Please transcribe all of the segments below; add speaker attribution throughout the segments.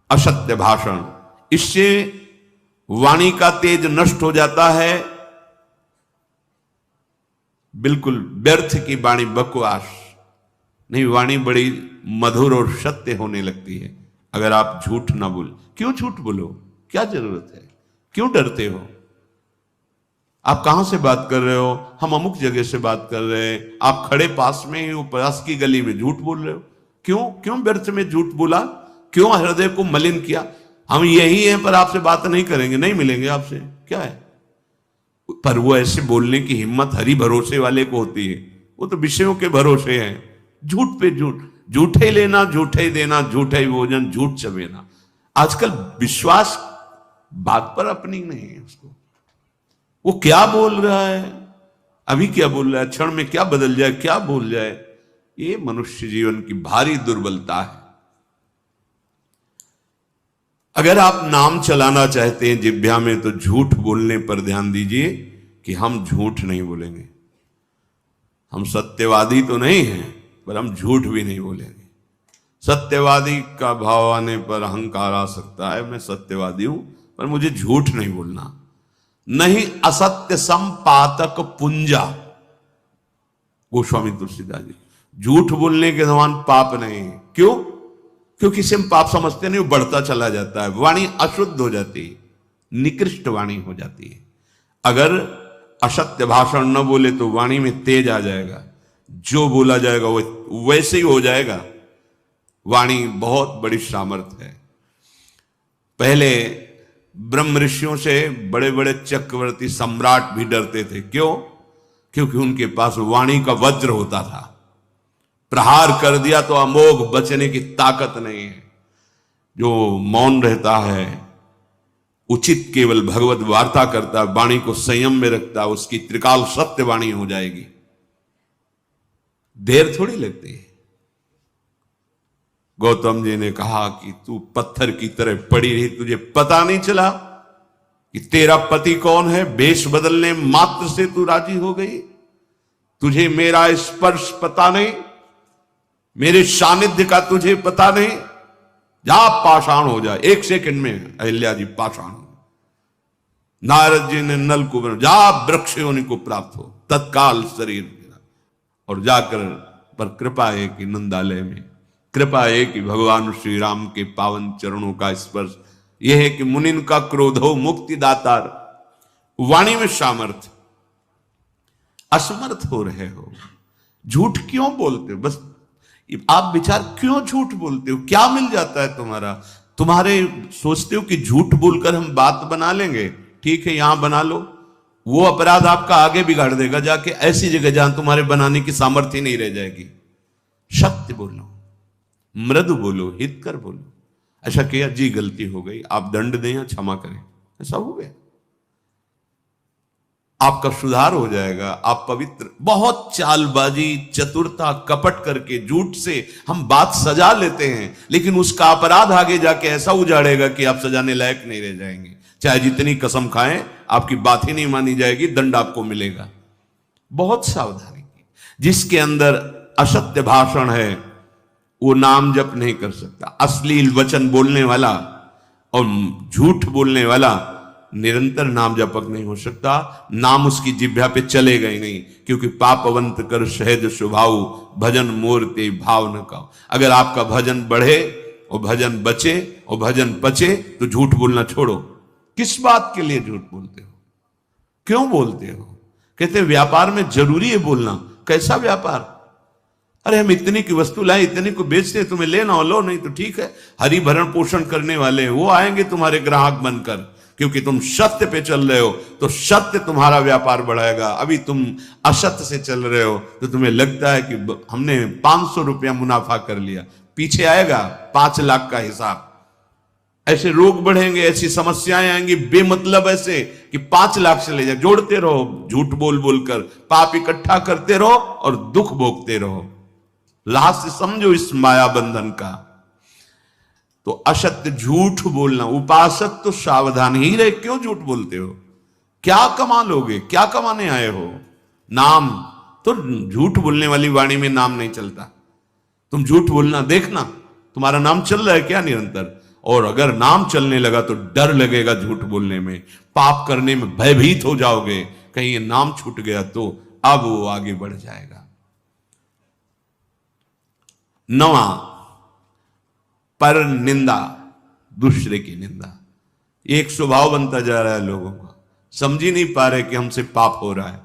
Speaker 1: असत्य भाषण, इससे वाणी का तेज नष्ट हो जाता है। बिल्कुल व्यर्थ की वाणी, बकवास नहीं, वाणी बड़ी मधुर और सत्य होने लगती है अगर आप झूठ ना बोल। क्यों झूठ बोलो, क्या जरूरत है, क्यों डरते हो? आप कहां से बात कर रहे हो? हम अमुक जगह से बात कर रहे हैं। आप खड़े पास में ही पास की गली में झूठ बोल रहे हो। क्यों क्यों व्यर्थ में झूठ बोला? क्यों हृदय को मलिन किया? हम यही हैं पर आपसे बात नहीं करेंगे, नहीं मिलेंगे आपसे, क्या है? पर वो ऐसे बोलने की हिम्मत हरि भरोसे वाले को होती है। वो तो विषयों के भरोसे हैं। झूठ पे झूठ, झूठे लेना, झूठे देना, झूठे भोजन, झूठ चबेना। आजकल विश्वास बात पर अपनी नहीं है उसको। वो क्या बोल रहा है, अभी क्या बोल रहा है, क्षण में क्या बदल जाए, क्या बोल जाए, ये मनुष्य जीवन की भारी दुर्बलता है। अगर आप नाम चलाना चाहते हैं जिह्वा में, तो झूठ बोलने पर ध्यान दीजिए कि हम झूठ नहीं बोलेंगे। हम सत्यवादी तो नहीं हैं, पर हम झूठ भी नहीं बोलेंगे। सत्यवादी का भाव आने पर अहंकार आ सकता है, मैं सत्यवादी हूं पर मुझे झूठ नहीं बोलना। नहीं असत्य संपातक पुंजा, गोस्वामी तुलसीदास जी। झूठ बोलने के समान पाप नहीं है। क्यों? क्योंकि इसे हम पाप समझते नहीं, वो बढ़ता चला जाता है। वाणी अशुद्ध हो जाती है, निकृष्ट वाणी हो जाती है। अगर असत्य भाषण न बोले तो वाणी में तेज आ जाएगा, जो बोला जाएगा वो वैसे ही हो जाएगा। वाणी बहुत बड़ी सामर्थ्य है। पहले ब्रह्म ऋषियों से बड़े बड़े चक्रवर्ती सम्राट भी डरते थे। क्यों? क्योंकि उनके पास वाणी का वज्र होता था। प्रहार कर दिया तो अमोघ, बचने की ताकत नहीं है। जो मौन रहता है, उचित केवल भगवत वार्ता करता है, वाणी को संयम में रखता है, उसकी त्रिकाल सत्य वाणी हो जाएगी। देर थोड़ी लगती है। गौतम जी ने कहा कि तू पत्थर की तरह पड़ी रही, तुझे पता नहीं चला कि तेरा पति कौन है? वेश बदलने मात्र से तू राजी हो गई। तुझे मेरा स्पर्श पता नहीं, मेरे सानिध्य का तुझे पता नहीं। जा पाषाण हो जा। एक सेकंड में अहिल्या जी पाषाण हो। नारद जी ने नल को बना, जा वृक्ष योनि को प्राप्त हो, तत्काल शरीर गिरा। और जाकर पर कृपा है कि नंदालय में कृपा है कि भगवान श्री राम के पावन चरणों का स्पर्श, यह है कि मुनिन का क्रोधो मुक्ति दातार। वाणी में सामर्थ्य। असमर्थ हो रहे हो, झूठ क्यों बोलते हो? बस आप विचार, क्यों झूठ बोलते हो? क्या मिल जाता है तुम्हारा? तुम्हारे सोचते हो कि झूठ बोलकर हम बात बना लेंगे, ठीक है यहां बना लो। वो अपराध आपका आगे बिगाड़ देगा जाके ऐसी जगह जहां तुम्हारे बनाने की सामर्थ्य नहीं रह जाएगी। सत्य बोलो, मृदु बोलो, हितकर बोलो। ऐसा किया जी, गलती हो गई, आप दंड दें या क्षमा करें, ऐसा हो गया, आपका सुधार हो जाएगा, आप पवित्र। बहुत चालबाजी, चतुरता, कपट करके, झूठ से हम बात सजा लेते हैं, लेकिन उसका अपराध आगे जाके ऐसा उजाड़ेगा कि आप सजाने लायक नहीं रह जाएंगे। चाहे जितनी कसम खाएं, आपकी बात ही नहीं मानी जाएगी, दंड आपको मिलेगा। बहुत सावधानी की। जिसके अंदर असत्य भाषण है वो नाम जप नहीं कर सकता। अश्लील वचन बोलने वाला और झूठ बोलने वाला निरंतर नाम जपक नहीं हो सकता। नाम उसकी जिह्वा पे चलेगा ही नहीं, क्योंकि पापवंत कर सहज स्वभाव, भजन मूर्ति भाव न का। अगर आपका भजन बढ़े और भजन बचे और भजन पचे तो झूठ बोलना छोड़ो। किस बात के लिए झूठ बोलते हो? क्यों बोलते हो? कहते व्यापार में जरूरी है बोलना। कैसा व्यापार? अरे हम इतने की वस्तु लाए, इतने को बेचते हैं, तुम्हें लेना हो लो, नहीं तो ठीक है। हरि भरण पोषण करने वाले वो आएंगे तुम्हारे ग्राहक बनकर, क्योंकि तुम सत्य पे चल रहे हो तो सत्य तुम्हारा व्यापार बढ़ाएगा। अभी तुम असत्य से चल रहे हो तो तुम्हें लगता है कि हमने 500 रुपया मुनाफा कर लिया, पीछे आएगा 5 लाख का हिसाब। ऐसे रोग बढ़ेंगे, ऐसी समस्याएं आएंगी बेमतलब, ऐसे कि 5 लाख से ले जाए। जोड़ते रहो, झूठ बोल बोलकर पाप इकट्ठा करते रहो और दुख भोगते रहो। लास्ट समझो इस माया बंधन का। तो असत्य झूठ बोलना, उपासक तो सावधान ही रहे। क्यों झूठ बोलते हो? क्या कमा लोगे? क्या कमाने आए हो? नाम तो, झूठ बोलने वाली वाणी में नाम नहीं चलता। तुम झूठ बोलना देखना, तुम्हारा नाम चल रहा है क्या निरंतर? और अगर नाम चलने लगा तो डर लगेगा झूठ बोलने में, पाप करने में भयभीत हो जाओगे, कहीं ये नाम छूट गया तो अब वो आगे बढ़ जाएगा। 9वां, पर निंदा, दूसरे की निंदा। एक स्वभाव बनता जा रहा है लोगों का, समझ ही नहीं पा रहे कि हमसे पाप हो रहा है।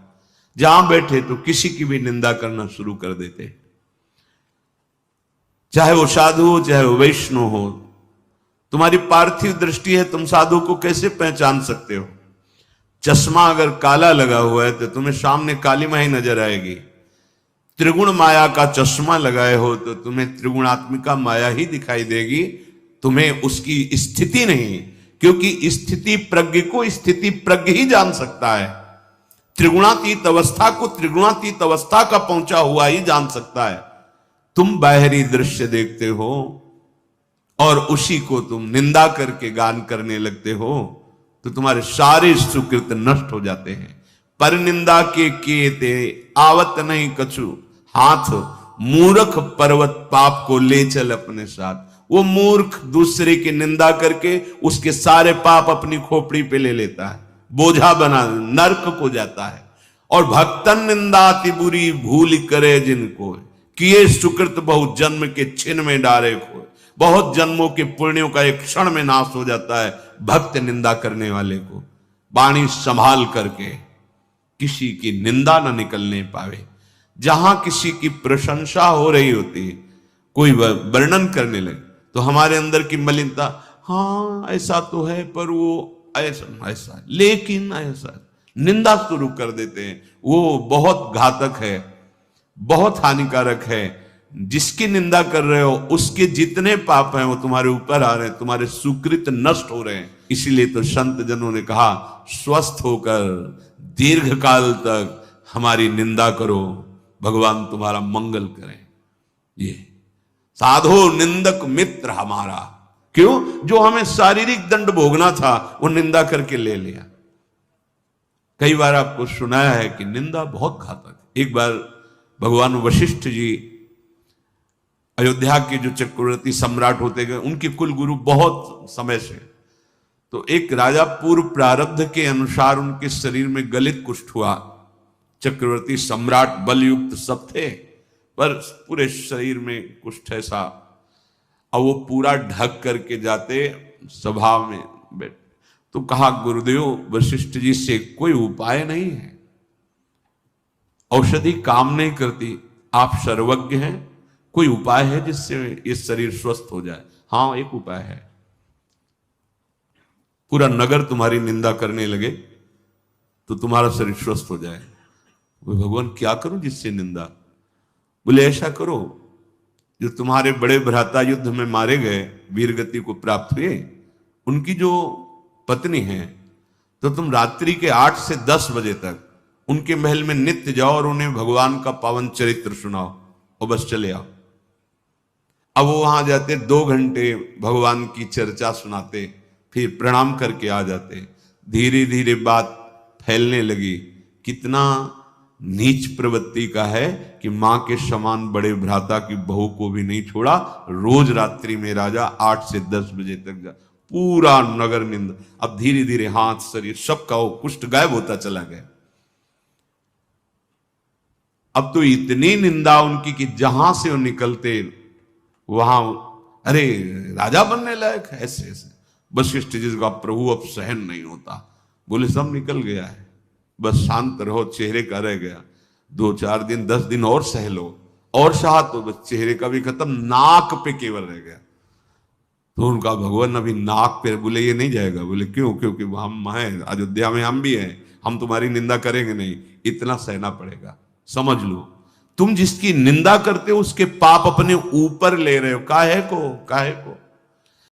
Speaker 1: जहां बैठे तो किसी की भी निंदा करना शुरू कर देते, चाहे वो साधु हो चाहे वो वैष्णव हो। तुम्हारी पार्थिव दृष्टि है, तुम साधु को कैसे पहचान सकते हो? चश्मा अगर काला लगा हुआ है तो तुम्हें सामने काली माई नजर आएगी। त्रिगुण माया का चश्मा लगाए हो तो तुम्हें त्रिगुणात्मिका माया ही दिखाई देगी, तुम्हें उसकी स्थिति नहीं, क्योंकि स्थिति प्रज्ञ को स्थिति प्रज्ञ ही जान सकता है। त्रिगुणातीत अवस्था को त्रिगुणातीत अवस्था का पहुंचा हुआ ही जान सकता है। तुम बाहरी दृश्य देखते हो और उसी को तुम निंदा करके गान करने लगते हो तो तुम्हारे सारे सुकृत नष्ट हो जाते हैं। पर निंदा के किए ते आवत नहीं कछु हाथ, मूर्ख पर्वत पाप को ले चल अपने साथ। वो मूर्ख दूसरे की निंदा करके उसके सारे पाप अपनी खोपड़ी पे ले लेता है, बोझा बना नरक को जाता है। और भक्तन निंदा अति बुरी भूल करे जिनको, किए सुकृत बहुत जन्म के छिन में डारे को। बहुत जन्मों के पुण्यों का एक क्षण में नाश हो जाता है भक्त निंदा करने वाले को। वाणी संभाल करके किसी की निंदा न निकलने पावे। जहां किसी की प्रशंसा हो रही होती है, कोई वर्णन करने लगे तो हमारे अंदर की मलिनता, हाँ ऐसा तो है पर वो ऐसा ऐसा लेकिन ऐसा, निंदा शुरू कर देते हैं। वो बहुत घातक है, बहुत हानिकारक है। जिसकी निंदा कर रहे हो उसके जितने पाप हैं वो तुम्हारे ऊपर आ रहे हैं, तुम्हारे सुकृत नष्ट हो रहे हैं। इसीलिए तो संत जनों ने कहा, स्वस्थ होकर दीर्घ काल तक हमारी निंदा करो, भगवान तुम्हारा मंगल करें। ये साधो निंदक मित्र हमारा, क्यों? जो हमें शारीरिक दंड भोगना था वो निंदा करके ले लिया। कई बार आपको सुनाया है कि निंदा बहुत घातक। एक बार भगवान वशिष्ठ जी अयोध्या के जो चक्रवर्ती सम्राट होते गए, उनके कुल गुरु बहुत समय से, तो एक राजा पूर्व प्रारब्ध के अनुसार उनके शरीर में गलित कुष्ठ हुआ। चक्रवर्ती सम्राट बलयुक्त सब थे पर पूरे शरीर में कुष्ठ ऐसा। अब वो पूरा ढक करके जाते सभा में बैठ, तो कहा गुरुदेव वशिष्ठ जी से कोई उपाय नहीं है, औषधि काम नहीं करती, आप सर्वज्ञ हैं, कोई उपाय है जिससे ये शरीर स्वस्थ हो जाए? हाँ एक उपाय है, पूरा नगर तुम्हारी निंदा करने लगे तो तुम्हारा शरीर स्वस्थ हो जाए। वो भगवान क्या करूं जिससे निंदा? बोले ऐसा करो, जो तुम्हारे बड़े भ्राता युद्ध में मारे गए, वीर गति को प्राप्त हुए, उनकी जो पत्नी है, तो तुम रात्रि के 8 से 10 बजे तक उनके महल में नित्य जाओ और उन्हें भगवान का पावन चरित्र सुनाओ और बस चले आओ। अब वो वहां जाते, 2 घंटे भगवान की चर्चा सुनाते, फिर प्रणाम करके आ जाते। धीरे धीरे बात फैलने लगी, कितना नीच प्रवृत्ति का है कि मां के समान बड़े भ्राता की बहू को भी नहीं छोड़ा। रोज रात्रि में राजा 8 से 10 बजे तक जा, पूरा नगर निंदा। अब धीरे धीरे हाथ शरीर सबका वो कुष्ठ गायब होता चला गया। अब तो इतनी निंदा उनकी कि जहां से वो निकलते वहां, अरे राजा बनने लायक है, ऐसे ऐसे। वशिष्ठ जी का प्रभु अब सहन नहीं होता, बोले सब निकल गया है, बस शांत रहो, चेहरे का रह गया, 2-4 दिन 10 दिन और सह लो, और सहा तो बस चेहरे का भी खत्म, नाक पे केवल रह गया। तो उनका भगवान अभी नाक पे, बोले ये नहीं जाएगा। बोले क्यों? क्योंकि हम हैं अयोध्या में, हम भी हैं, हम तुम्हारी निंदा करेंगे नहीं, इतना सहना पड़ेगा। समझ लो, तुम जिसकी निंदा करते हो उसके पाप अपने ऊपर ले रहे हो। काहे को?